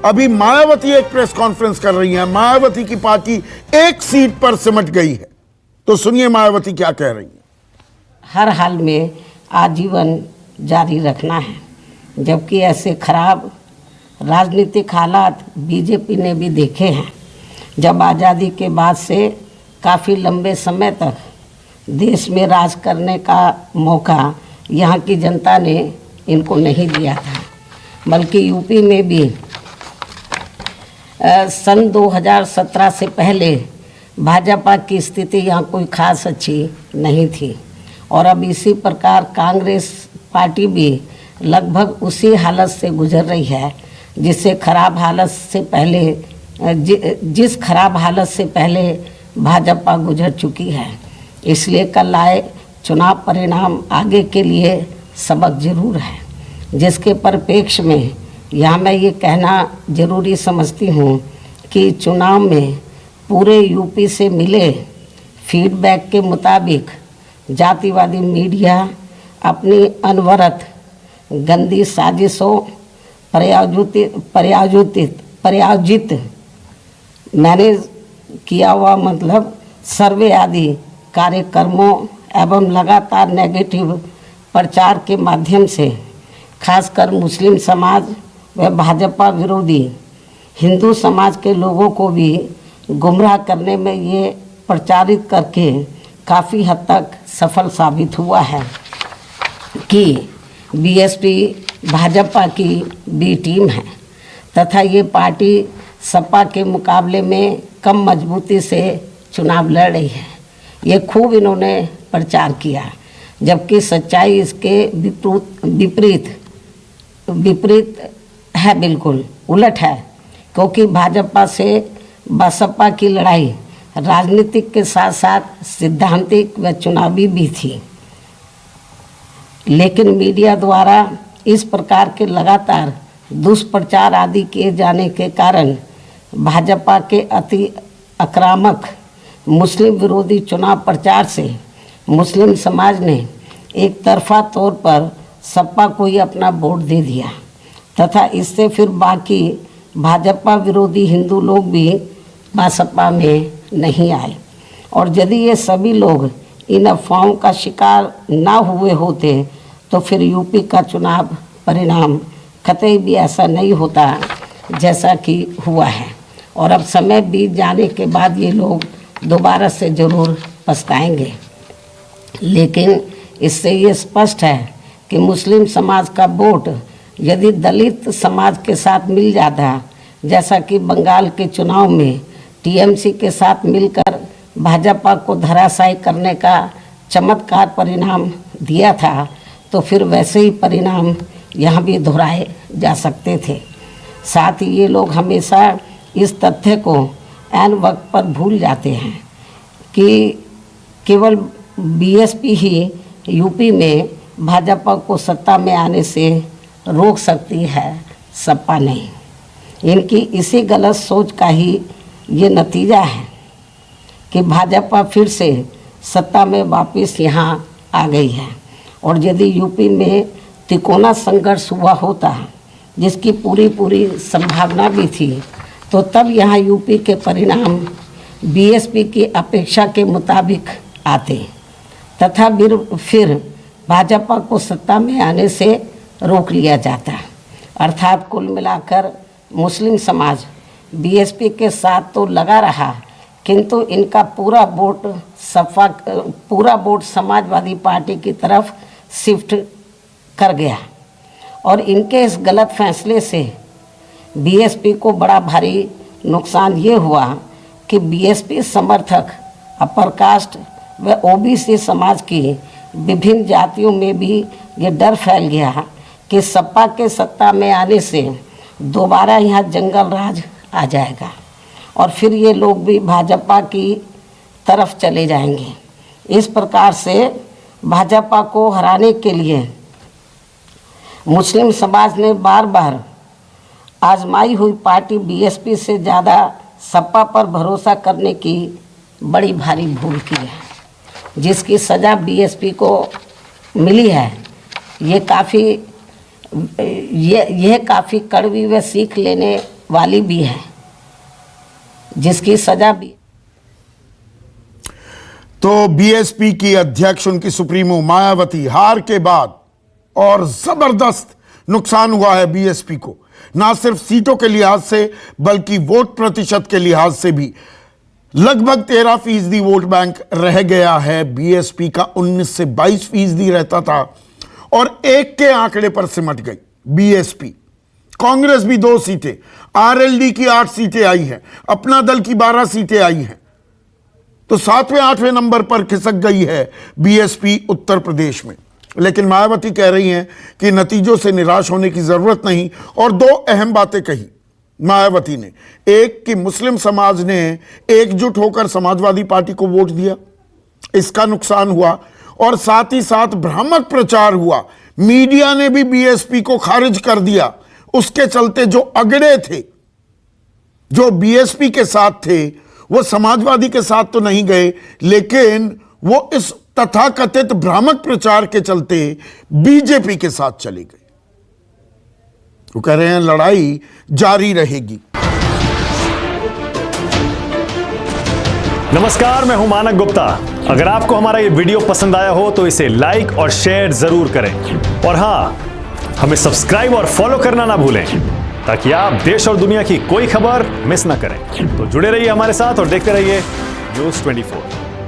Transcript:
अभी मायावती एक press conference कर रही हैं, मायावती की पार्टी एक सीट पर सिमट गई है। तो सुनिए मायावती क्या कह रही हैं। हर हाल में आजीवन जारी रखना है, जबकि ऐसे खराब राजनीतिक हालात बीजेपी ने भी देखे हैं। जब आज़ादी के बाद से काफ़ी लंबे समय तक देश में राज करने का मौका यहाँ की जनता ने इनको नहीं दिया था, बल्कि यूपी में भी सन 2017 से पहले भाजपा की स्थिति यहाँ कोई खास अच्छी नहीं थी। और अब इसी प्रकार कांग्रेस पार्टी भी लगभग उसी हालत से गुजर रही है जिस खराब हालत से पहले भाजपा गुजर चुकी है। इसलिए कल आए चुनाव परिणाम आगे के लिए सबक जरूर है, जिसके परिप्रेक्ष्य में यहाँ मैं ये कहना ज़रूरी समझती हूँ कि चुनाव में पूरे यूपी से मिले फीडबैक के मुताबिक जातिवादी मीडिया अपनी अनवरत गंदी साजिशों प्रायोजित मैनेज किया हुआ सर्वे आदि कार्यक्रमों एवं लगातार नेगेटिव प्रचार के माध्यम से खासकर मुस्लिम समाज व भाजपा विरोधी हिंदू समाज के लोगों को भी गुमराह करने में ये प्रचारित करके काफ़ी हद तक सफल साबित हुआ है कि बीएसपी भाजपा की बी टीम है तथा ये पार्टी सपा के मुकाबले में कम मजबूती से चुनाव लड़ रही है। ये खूब इन्होंने प्रचार किया, जबकि सच्चाई इसके विपरीत है, बिल्कुल उलट है। क्योंकि भाजपा से बसपा की लड़ाई राजनीतिक के साथ साथ सिद्धांतिक व चुनावी भी थी, लेकिन मीडिया द्वारा इस प्रकार के लगातार दुष्प्रचार आदि किए जाने के कारण भाजपा के अति आक्रामक मुस्लिम विरोधी चुनाव प्रचार से मुस्लिम समाज ने एक तरफा तौर पर सपा को ही अपना वोट दे दिया तथा इससे फिर बाकी भाजपा विरोधी हिंदू लोग भी बसपा में नहीं आए। और यदि ये सभी लोग इन अफवाहों का शिकार ना हुए होते तो फिर यूपी का चुनाव परिणाम कतई भी ऐसा नहीं होता जैसा कि हुआ है। और अब समय बीत जाने के बाद ये लोग दोबारा से ज़रूर पछताएंगे। लेकिन इससे ये स्पष्ट है कि मुस्लिम समाज का वोट यदि दलित समाज के साथ मिल जाता, जैसा कि बंगाल के चुनाव में टीएमसी के साथ मिलकर भाजपा को धराशायी करने का चमत्कार परिणाम दिया था, तो फिर वैसे ही परिणाम यहाँ भी दोहराए जा सकते थे। साथ ही ये लोग हमेशा इस तथ्य को ऐन वक्त पर भूल जाते हैं कि केवल बीएसपी ही यूपी में भाजपा को सत्ता में आने से रोक सकती है, सपा नहीं। इनकी इसी गलत सोच का ही ये नतीजा है कि भाजपा फिर से सत्ता में वापस यहाँ आ गई है। और यदि यूपी में तिकोना संघर्ष हुआ होता, जिसकी पूरी संभावना भी थी, तो तब यहाँ यूपी के परिणाम बीएसपी की अपेक्षा के मुताबिक आते तथा फिर भाजपा को सत्ता में आने से रोक लिया जाता। अर्थात कुल मिलाकर मुस्लिम समाज बीएसपी के साथ तो लगा रहा, किंतु इनका पूरा वोट समाजवादी पार्टी की तरफ शिफ्ट कर गया। और इनके इस गलत फैसले से बीएसपी को बड़ा भारी नुकसान ये हुआ कि बीएसपी समर्थक अपर कास्ट व ओबीसी समाज की विभिन्न जातियों में भी ये डर फैल गया कि सपा के सत्ता में आने से दोबारा यहाँ जंगल राज आ जाएगा और फिर ये लोग भी भाजपा की तरफ चले जाएंगे। इस प्रकार से भाजपा को हराने के लिए मुस्लिम समाज ने बार बार आजमाई हुई पार्टी बीएसपी से ज़्यादा सपा पर भरोसा करने की बड़ी भारी भूल की है, जिसकी सज़ा बीएसपी को मिली है। ये काफ़ी कड़वी व सीख लेने वाली भी है, जिसकी सजा भी। तो बीएसपी की अध्यक्ष, उनकी सुप्रीमो मायावती हार के बाद और जबरदस्त नुकसान हुआ है बीएसपी को, ना सिर्फ सीटों के लिहाज से बल्कि वोट प्रतिशत के लिहाज से भी। लगभग 13% वोट बैंक रह गया है। बीएसपी का 19 से 22% रहता था और 1 के आंकड़े पर सिमट गई बीएसपी। कांग्रेस भी 2 सीटें, आरएलडी की 8 सीटें आई हैं, अपना दल की 12 सीटें आई हैं, तो 7वें 8वें नंबर पर खिसक गई है बीएसपी उत्तर प्रदेश में। लेकिन मायावती कह रही हैं कि नतीजों से निराश होने की जरूरत नहीं, और 2 अहम बातें कही मायावती ने। एक कि मुस्लिम समाज ने एकजुट होकर समाजवादी पार्टी को वोट दिया, इसका नुकसान हुआ, और साथ ही साथ भ्रामक प्रचार हुआ, मीडिया ने भी बीएसपी को खारिज कर दिया। उसके चलते जो अगड़े थे, जो बीएसपी के साथ थे, वो समाजवादी के साथ तो नहीं गए, लेकिन वो इस तथाकथित भ्रामक प्रचार के चलते बीजेपी के साथ चले गए। वो कह रहे हैं लड़ाई जारी रहेगी। नमस्कार, मैं हूं मानक गुप्ता। अगर आपको हमारा ये वीडियो पसंद आया हो तो इसे लाइक और शेयर जरूर करें, और हां, हमें सब्सक्राइब और फॉलो करना ना भूलें ताकि आप देश और दुनिया की कोई खबर मिस ना करें। तो जुड़े रहिए हमारे साथ और देखते रहिए न्यूज़ 24।